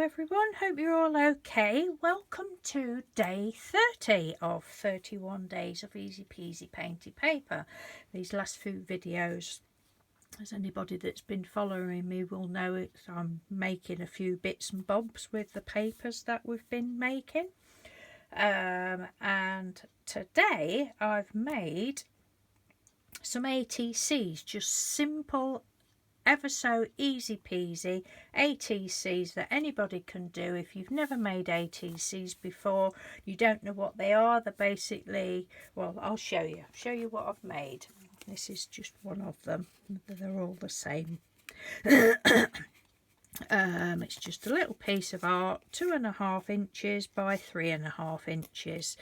everyone, hope you're all okay. Welcome to day 30 of 31 days of Easy Peasy Painty Paper. These last few videos, as anybody that's been following me will know, I'm making a few bits and bobs with the papers that we've been making. And today I've made some ATCs, just simple, ever so easy peasy ATCs that anybody can do. If you've never made ATCs before, you don't know what they are, they're basically, well, I'll show you what I've made. This is just one of them. They're all the same. It's just a little piece of art, 2.5 inches by 3.5 inches.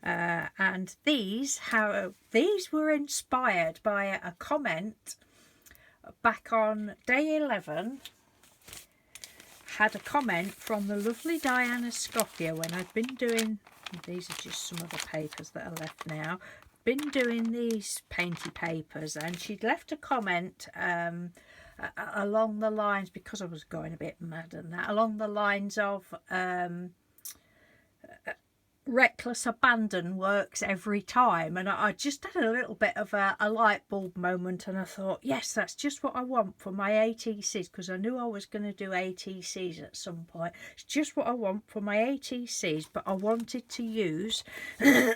And these were inspired by a comment back on day 11. Had a comment from the lovely Diana Scotia when I've been doing, these are just some of the papers that are left now, been doing these painty papers, and she'd left a comment along the lines, because I was going a bit mad and that, along the lines of reckless abandon works every time. And I just had a little bit of a light bulb moment, and I thought, yes, that's just what I want for my ATCs, because I knew I was going to do ATCs at some point. It's just what I want for my ATCs, but I wanted to use the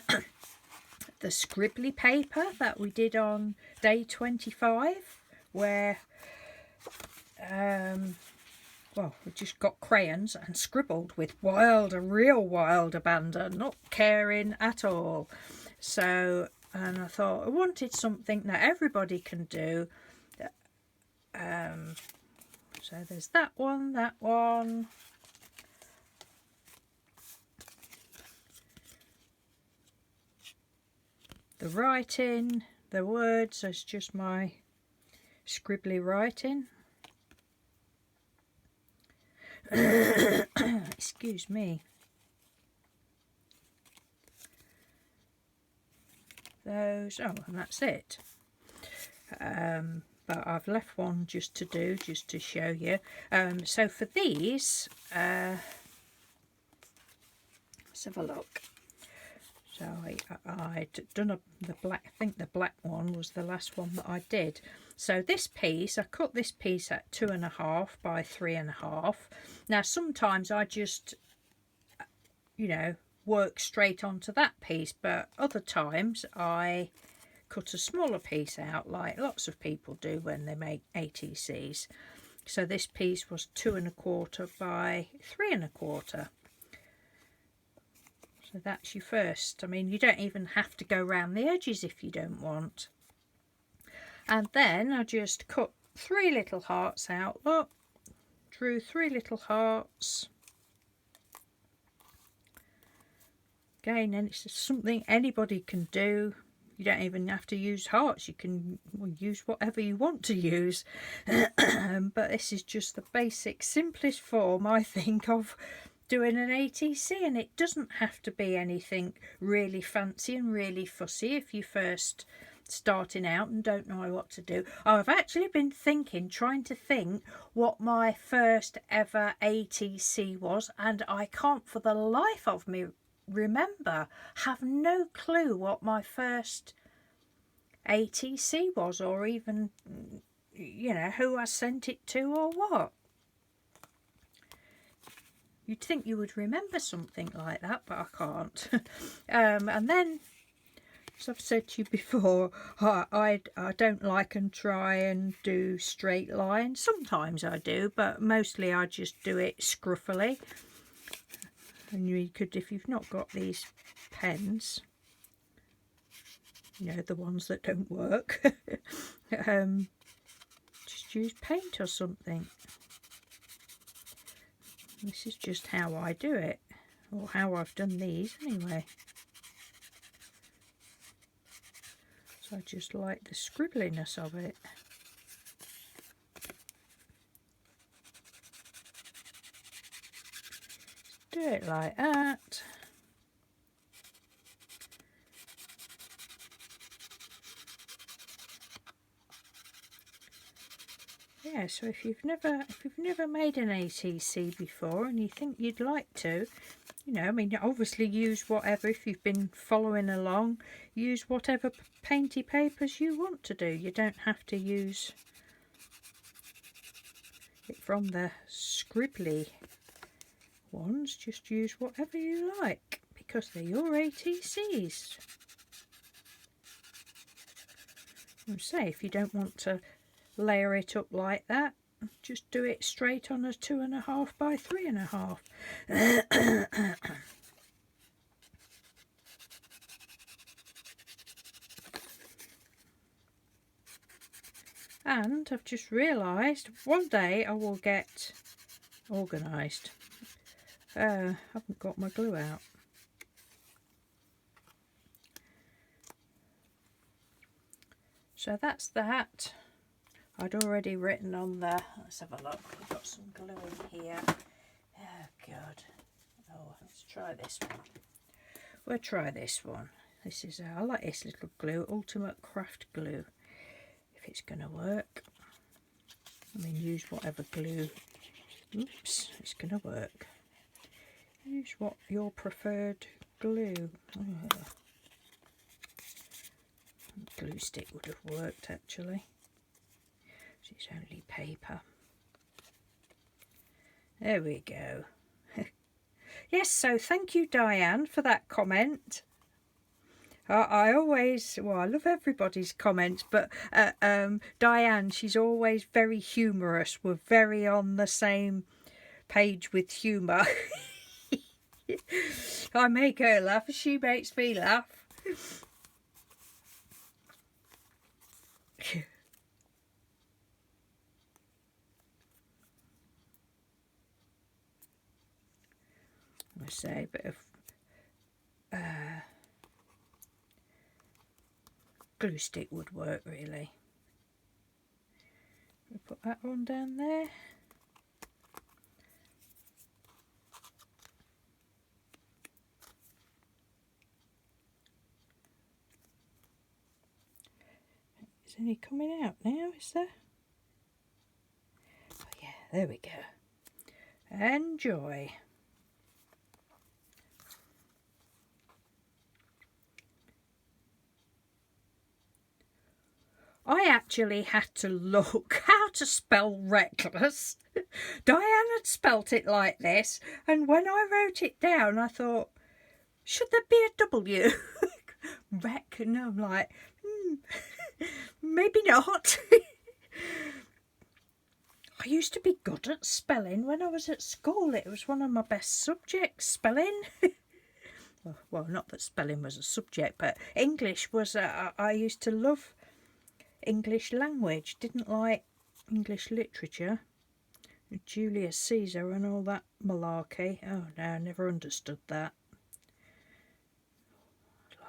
scribbly paper that we did on day 25, where well, we just got crayons and scribbled with real wild abandon, not caring at all. So, and I thought I wanted something that everybody can do. So there's that one. The writing, the words, is just my scribbly writing. Excuse me. Those, oh, and that's it. But I've left one just to show you. So for these, let's have a look. So I'd done the black, I think the black one was the last one that I did. So this piece, I cut this piece at 2.5 by 3.5. Now sometimes I just, you know, work straight onto that piece, but other times I cut a smaller piece out, like lots of people do when they make ATCs. So this piece was 2.25 by 3.25. So that's your first. I mean, you don't even have to go around the edges if you don't want. And then I just cut 3 little hearts out. Look, drew 3 little hearts. Again, and it's something anybody can do. You don't even have to use hearts. You can use whatever you want to use. But this is just the basic, simplest form, I think, of doing an ATC, and it doesn't have to be anything really fancy and really fussy if you're first starting out and don't know what to do. I've actually been trying to think what my first ever ATC was, and I can't for the life of me remember. Have no clue what my first ATC was, or even, you know, who I sent it to or what. You'd think you would remember something like that, but I can't. And then, as I've said to you before, I don't like and try and do straight lines. Sometimes I do, but mostly I just do it scruffily. And you could, if you've not got these pens, you know, the ones that don't work, just use paint or something. This is just how I do it, or how I've done these anyway. So I just like the scribbliness of it. Do it like that. yeah, so if you've never made an ATC before and you think you'd like to, you know, I mean, obviously use whatever, if you've been following along, use whatever painty papers you want to do. You don't have to use it from the scribbly ones, just use whatever you like because they're your ATCs. And say, if you don't want to layer it up like that, just do it straight on a 2.5 by 3.5. And I've just realised one day I will get organised. I haven't got my glue out. So that's that. I'd already written on there. Let's have a look. We've got some glue in here. Oh God. Oh, let's try this one. We'll try this one. This is I like this little glue, Ultimate Craft Glue. If it's going to work. I mean, use whatever glue. Oops, it's going to work. Use what your preferred glue. Oh. Glue stick would have worked actually. It's only paper. There we go. Yes, so thank you, Diane, for that comment. I always, well, I love everybody's comments, but Diane, she's always very humorous. We're very on the same page with humour. I make her laugh, she makes me laugh. I say a bit of glue stick would work really. We'll put that one down there. Is any coming out now, is there? Oh yeah, there we go. Enjoy. I actually had to look how to spell reckless. Diane had spelt it like this, and when I wrote it down I thought, should there be a W? Wreck, and I'm like, maybe not. I used to be good at spelling when I was at school. It was one of my best subjects, spelling. Well, not that spelling was a subject, but English was, I used to love English language, didn't like English literature. Julius Caesar and all that malarkey. Oh no, I never understood that.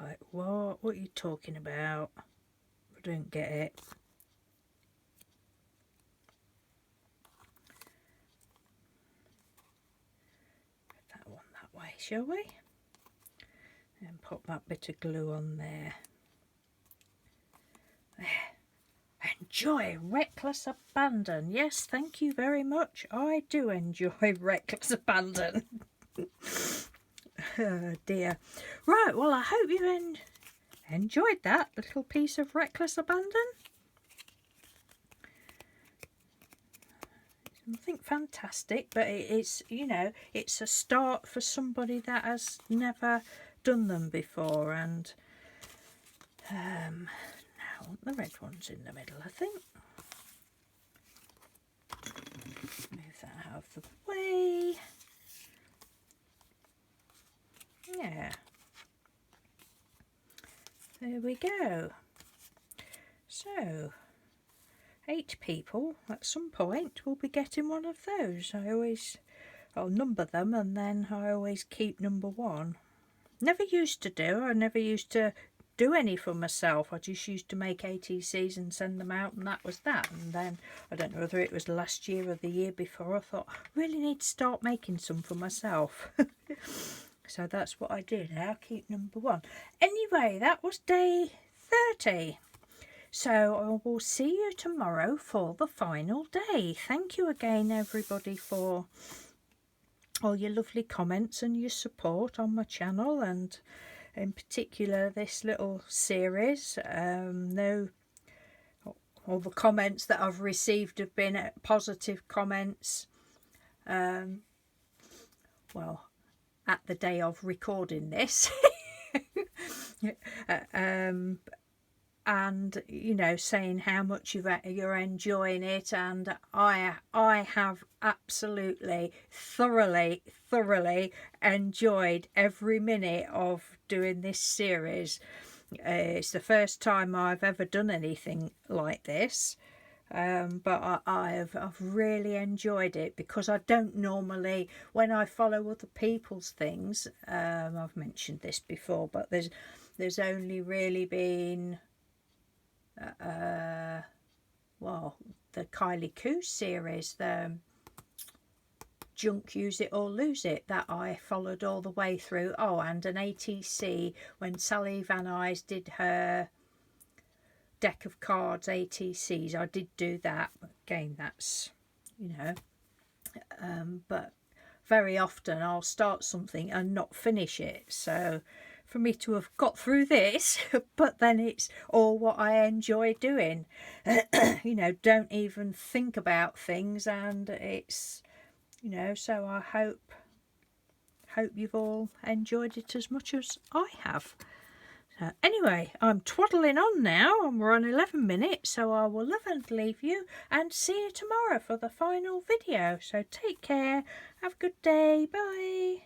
Like, what are you talking about? I don't get it. Put that one that way, shall we? And pop that bit of glue on there. There. Enjoy reckless abandon. Yes, thank you very much. I do enjoy reckless abandon. Oh dear. Right, well, I hope you enjoyed that little piece of reckless abandon. Nothing fantastic, but it's, you know, it's a start for somebody that has never done them before. And now I want the red ones in the middle, I think. Move that out of the way. Yeah. There we go. So 8 people at some point will be getting one of those. I'll number them and then I always keep number 1. Never used to do. I never used to do any for myself. I just used to make ATCs and send them out, and that was that. And then I don't know whether it was last year or the year before, I thought I really need to start making some for myself. So that's what I did. I'll keep number 1. Anyway, that was day 30. So I will see you tomorrow for the final day. Thank you again, everybody, for all your lovely comments and your support on my channel, and in particular this little series. All the comments that I've received have been positive comments. Well, at the day of recording this. And you know, saying how much you're enjoying it, and I have absolutely thoroughly enjoyed every minute of doing this series. It's the first time I've ever done anything like this, but I've really enjoyed it, because I don't normally, when I follow other people's things, I've mentioned this before, but there's only really been well, the Kylie Coo series, the Junk Use It or Lose It, that I followed all the way through. Oh, and an ATC, when Sally Van Eyes did her deck of cards ATCs, I did do that. Again, that's, you know, but very often I'll start something and not finish it. So for me to have got through this, but then it's all what I enjoy doing. You know, don't even think about things, and it's, you know, so I hope you've all enjoyed it as much as I have. So anyway, I'm twaddling on now, and we're on 11 minutes, so I will love and leave you, and see you tomorrow for the final video. So take care, have a good day, bye.